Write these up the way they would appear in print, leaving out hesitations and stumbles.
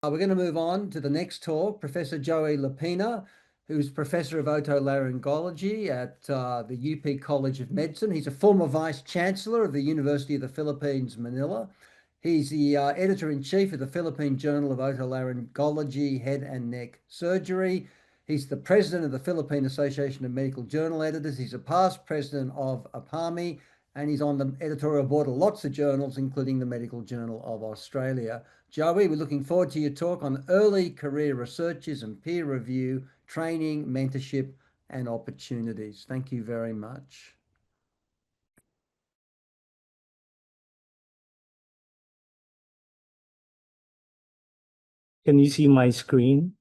We're going to move on to the next talk. Professor Joey Lapeña, who's Professor of Otolaryngology at the UP College of Medicine. He's a former Vice Chancellor of the University of the Philippines, Manila. He's the Editor-in-Chief of the Philippine Journal of Otolaryngology, Head and Neck Surgery. He's the President of the Philippine Association of Medical Journal Editors. He's a past President of APAME, and he's on the editorial board of lots of journals, including the Medical Journal of Australia. Joey, we're looking forward to your talk on early career researchers and peer review, training, mentorship, and opportunities. Thank you very much. Can you see my screen?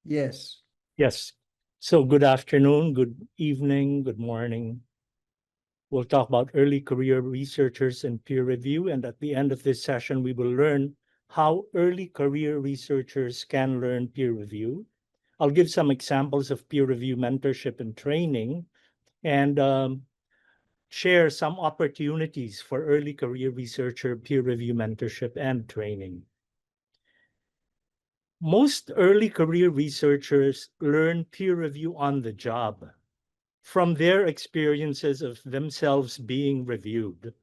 Yes. Yes. So good afternoon, good evening, good morning. We'll talk about early career researchers and peer review. And at the end of this session, we will learn how early career researchers can learn peer review. I'll give some examples of peer review mentorship and training, and share some opportunities for early career researcher peer review mentorship and training. Most early career researchers learn peer review on the job from their experiences of themselves being reviewed.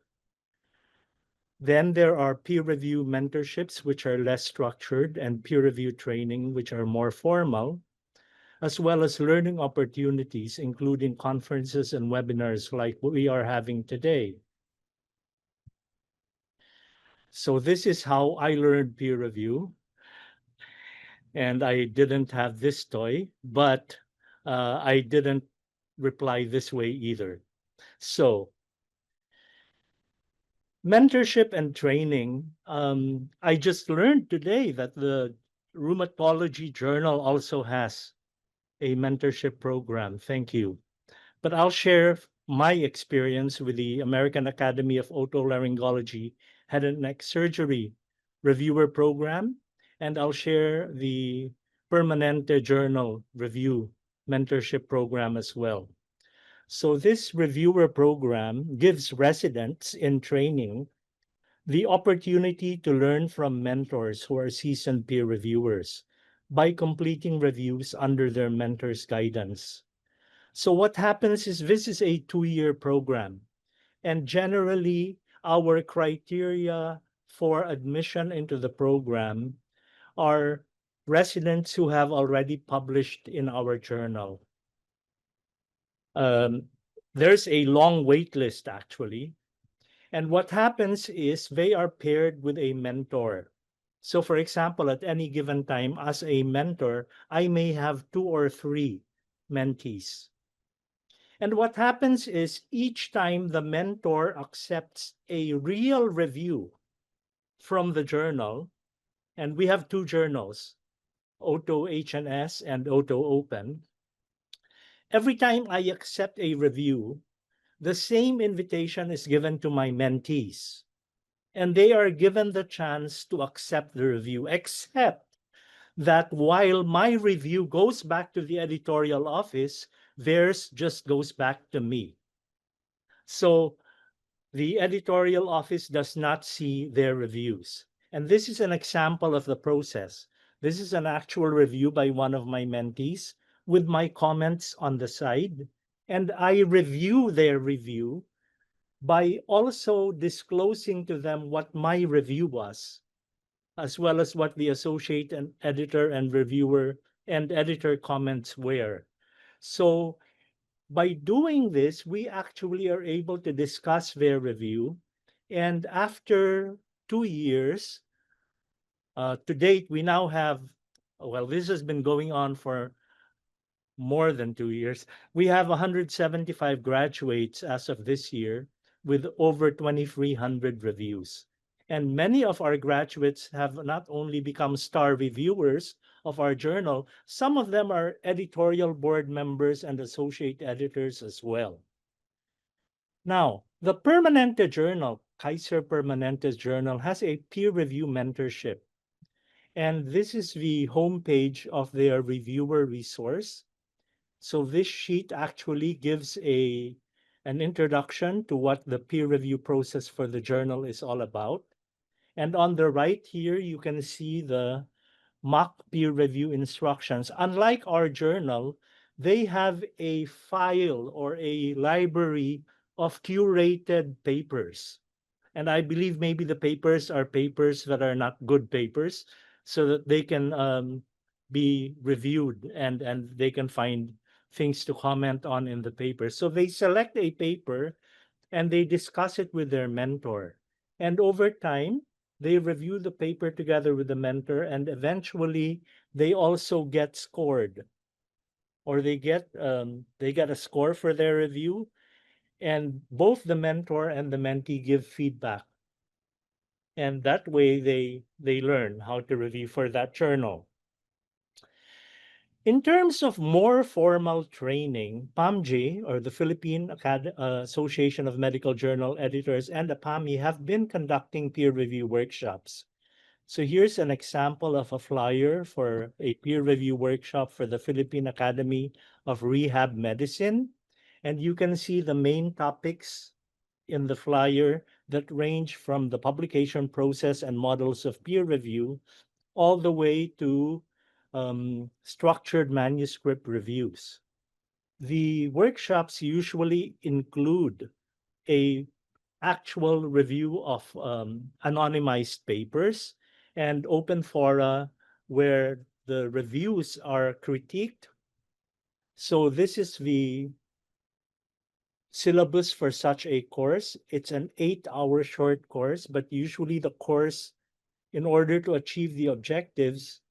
Then there are peer review mentorships, which are less structured, and peer review training, which are more formal, as well as learning opportunities, including conferences and webinars like what we are having today. So this is how I learned peer review. And I didn't have this toy, but I didn't reply this way either. So mentorship and training. I just learned today that the Rheumatology Journal also has a mentorship program. Thank you. But I'll share my experience with the American Academy of Otolaryngology Head and Neck Surgery Reviewer Program, and I'll share the Permanente Journal Review Mentorship Program as well. So this reviewer program gives residents in training the opportunity to learn from mentors who are seasoned peer reviewers by completing reviews under their mentor's guidance. So what happens is this is a 2-year program, and generally our criteria for admission into the program are residents who have already published in our journal. There's a long wait list actually. And what happens is they are paired with a mentor. So for example, at any given time as a mentor, I may have 2 or 3 mentees. And what happens is each time the mentor accepts a real review from the journal, and we have 2 journals, Auto HNS and Auto Open. Every time I accept a review, the same invitation is given to my mentees, and they are given the chance to accept the review, except that while my review goes back to the editorial office, theirs just goes back to me. So the editorial office does not see their reviews. And this is an example of the process. This is an actual review by one of my mentees with my comments on the side. And I review their review by also disclosing to them what my review was, as well as what the associate and editor and reviewer and editor comments were. So by doing this, we actually are able to discuss their review. And after 2 years, to date, we now have, well, this has been going on for more than 2 years. We have 175 graduates as of this year with over 2,300 reviews. And many of our graduates have not only become star reviewers of our journal, some of them are editorial board members and associate editors as well. Now, the Permanente Journal, Kaiser Permanente Journal, has a peer review mentorship. And this is the homepage of their reviewer resource. So this sheet actually gives an introduction to what the peer review process for the journal is all about. And on the right here, you can see the mock peer review instructions. Unlike our journal, they have a file or a library of curated papers. And I believe maybe the papers are papers that are not good papers, so that they can be reviewed, and they can find things to comment on in the paper. So they select a paper and they discuss it with their mentor. And over time, they review the paper together with the mentor, and eventually they also get scored, or they get a score for their review, and both the mentor and the mentee give feedback. And that way they learn how to review for that journal. In terms of more formal training, PAMJ, or the Philippine Association of Medical Journal Editors, and APAME have been conducting peer review workshops. So here's an example of a flyer for a peer review workshop for the Philippine Academy of Rehab Medicine. And you can see the main topics in the flyer that range from the publication process and models of peer review all the way to structured manuscript reviews. The workshops usually include a actual review of anonymized papers and open fora where the reviews are critiqued. So this is the syllabus for such a course. It's an 8-hour short course, but usually the course, in order to achieve the objectives,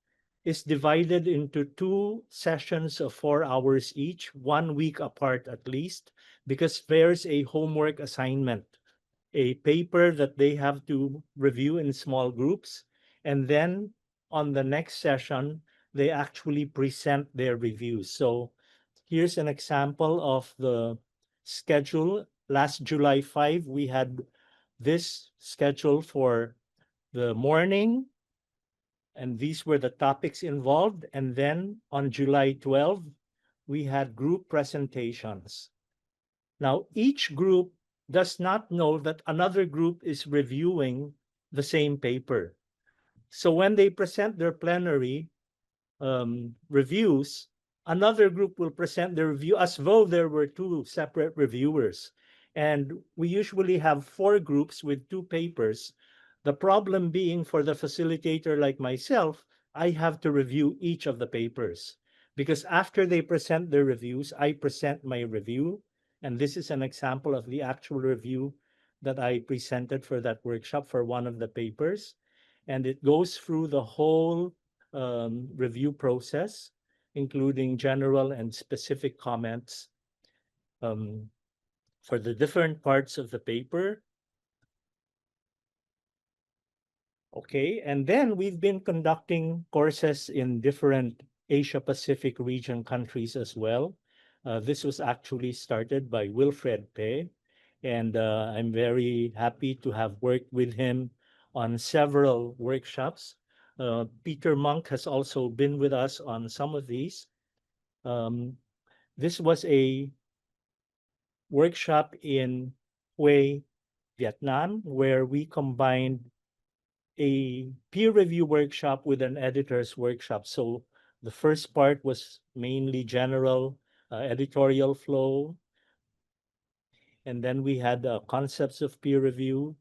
is divided into 2 sessions of 4 hours each, 1 week apart at least, because there's a homework assignment, a paper that they have to review in small groups. And then on the next session, they actually present their reviews. So here's an example of the schedule. Last July 5, we had this schedule for the morning, and these were the topics involved. And then on July 12, we had group presentations. Now, each group does not know that another group is reviewing the same paper. So when they present their plenary reviews, another group will present their review as though there were 2 separate reviewers. And we usually have 4 groups with 2 papers. The problem being, for the facilitator like myself, I have to review each of the papers, because after they present their reviews, I present my review. And this is an example of the actual review that I presented for that workshop for one of the papers. And it goes through the whole review process, including general and specific comments for the different parts of the paper. Okay, and then we've been conducting courses in different Asia Pacific region countries as well. This was actually started by Wilfred Pe, and I'm very happy to have worked with him on several workshops. Peter Monk has also been with us on some of these. This was a workshop in Hue, Vietnam, where we combined a peer review workshop with an editor's workshop. So the first part was mainly general editorial flow. And then we had concepts of peer review.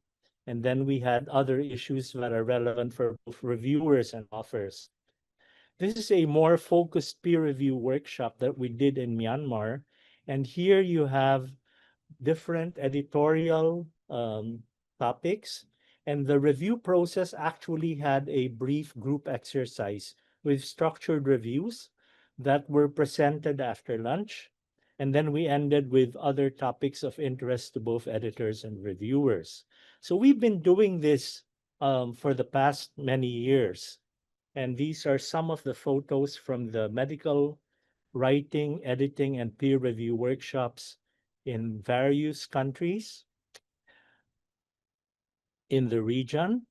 And then we had other issues that are relevant for both reviewers and authors. This is a more focused peer review workshop that we did in Myanmar. And here you have different editorial topics. And the review process actually had a brief group exercise with structured reviews that were presented after lunch. And then we ended with other topics of interest to both editors and reviewers. So we've been doing this for the past many years. And these are some of the photos from the medical writing, editing, and peer review workshops in various countries in the region.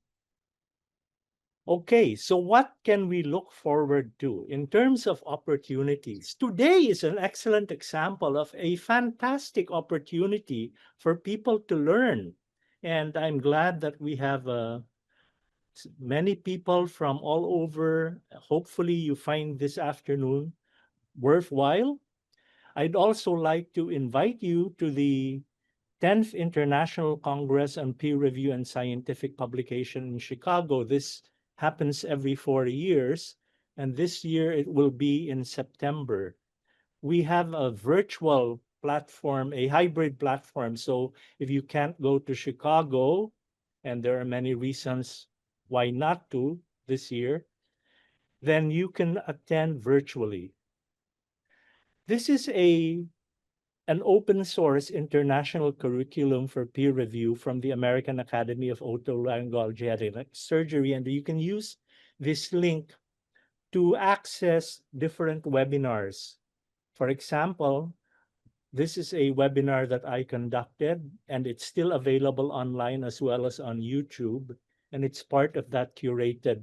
Okay, so what can we look forward to in terms of opportunities? Today is an excellent example of a fantastic opportunity for people to learn. And I'm glad that we have many people from all over. Hopefully you find this afternoon worthwhile. I'd also like to invite you to the 10th International Congress on Peer Review and Scientific Publication in Chicago. This happens every 4 years, and this year it will be in September. We have a virtual platform, a hybrid platform. So if you can't go to Chicago, and there are many reasons why not to this year, then you can attend virtually. This is an open source international curriculum for peer review from the American Academy of Otolaryngology and Surgery. And you can use this link to access different webinars. For example, this is a webinar that I conducted, and it's still available online as well as on YouTube, and it's part of that curated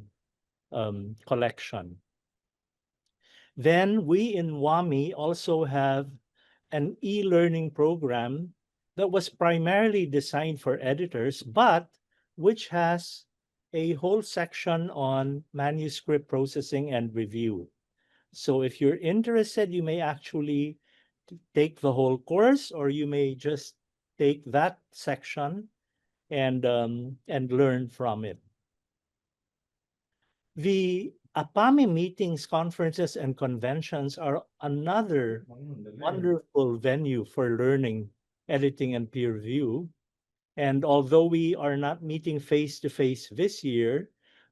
collection. Then we in WAMI also have an e-learning program that was primarily designed for editors, but which has a whole section on manuscript processing and review. So if you're interested, you may actually take the whole course, or you may just take that section and learn from it. The APAME meetings, conferences, and conventions are another wonderful venue for learning, editing, and peer review. And although we are not meeting face-to-face this year,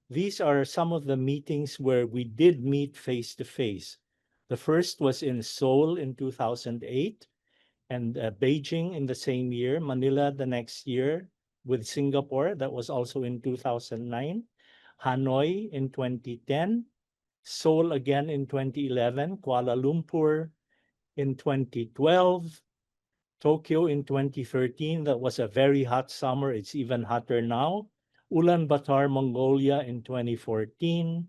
these are some of the meetings where we did meet face-to-face. The first was in Seoul in 2008, and Beijing in the same year, Manila the next year, with Singapore, that was also in 2009. Hanoi in 2010, Seoul again in 2011, Kuala Lumpur in 2012, Tokyo in 2013. That was a very hot summer. It's even hotter now. Ulaanbaatar, Mongolia in 2014,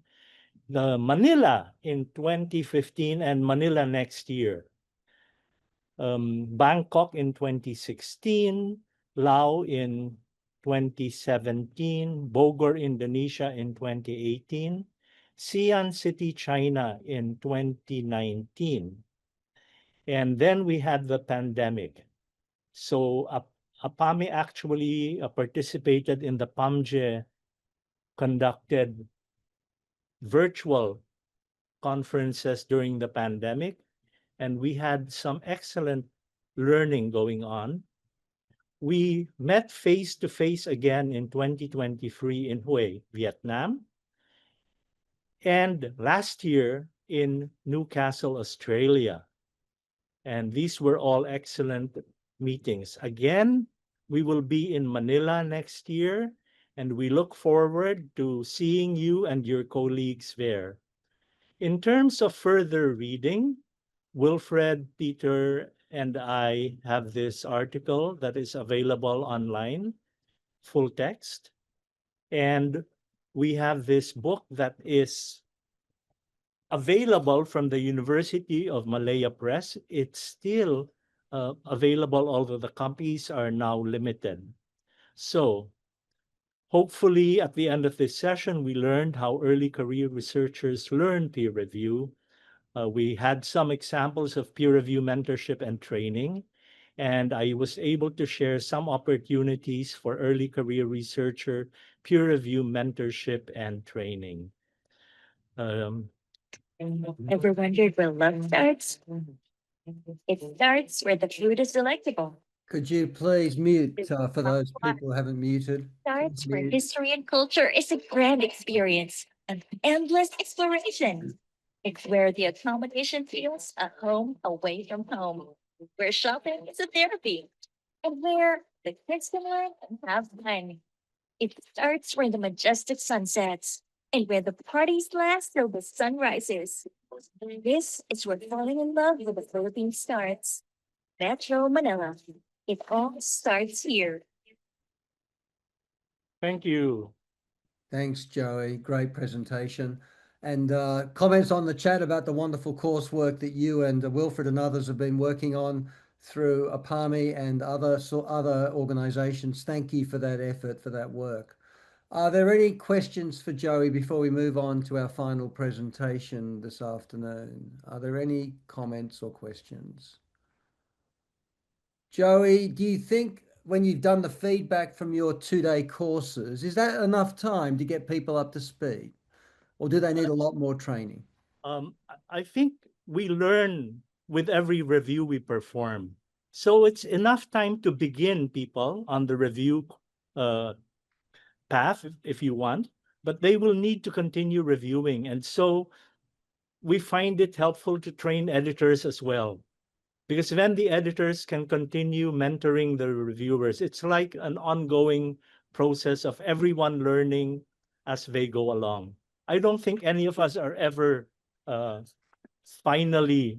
Manila in 2015, and Manila next year. Bangkok in 2016, Laos in 2017, Bogor, Indonesia in 2018, Xi'an City, China in 2019. And then we had the pandemic. So APAME actually participated in the PAMJE conducted virtual conferences during the pandemic, and we had some excellent learning going on. We met face-to-face again in 2023 in Hue, Vietnam, and last year in Newcastle, Australia. And these were all excellent meetings. Again, we will be in Manila next year, and we look forward to seeing you and your colleagues there. In terms of further reading, Wilfred, Peter, and I have this article that is available online, full text. And we have this book that is available from the University of Malaya Press. It's still available, although the copies are now limited. So hopefully at the end of this session, we learned how early career researchers learn peer review. We had some examples of peer review mentorship and training, and I was able to share some opportunities for early career researcher peer review mentorship and training. Ever wondered where love starts? It starts where the food is delectable. Could you please mute for those people who haven't muted? Starts where Mute. history and culture is a grand experience, an endless exploration. It's where the accommodation feels a home away from home, where shopping is a therapy, and where the kids can learn and have fun. It starts where the majestic sun sets and where the parties last till the sun rises. This is where falling in love with the Philippines starts. Metro Manila. It all starts here. Thank you. Thanks, Joey. Great presentation. And comments on the chat about the wonderful coursework that you and Wilfred and others have been working on through APAME and other organizations. Thank you for that effort, for that work. Are there any questions for Joey before we move on to our final presentation this afternoon? Are there any comments or questions? Joey, do you think when you've done the feedback from your 2-day courses, is that enough time to get people up to speed? Or do they need a lot more training? I think we learn with every review we perform. So it's enough time to begin people on the review path if you want, but they will need to continue reviewing. And so we find it helpful to train editors as well, because then the editors can continue mentoring the reviewers. It's like an ongoing process of everyone learning as they go along. I don't think any of us are ever uh, finally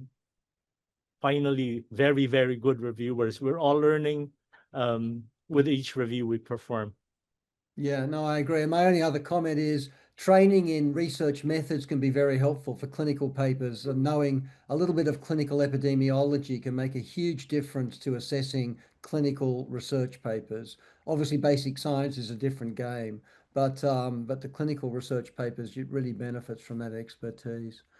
very, very good reviewers. We're all learning with each review we perform. Yeah, no, I agree. And my only other comment is training in research methods can be very helpful for clinical papers, and knowing a little bit of clinical epidemiology can make a huge difference to assessing clinical research papers. Obviously, basic science is a different game, but the clinical research papers it really benefits from that expertise.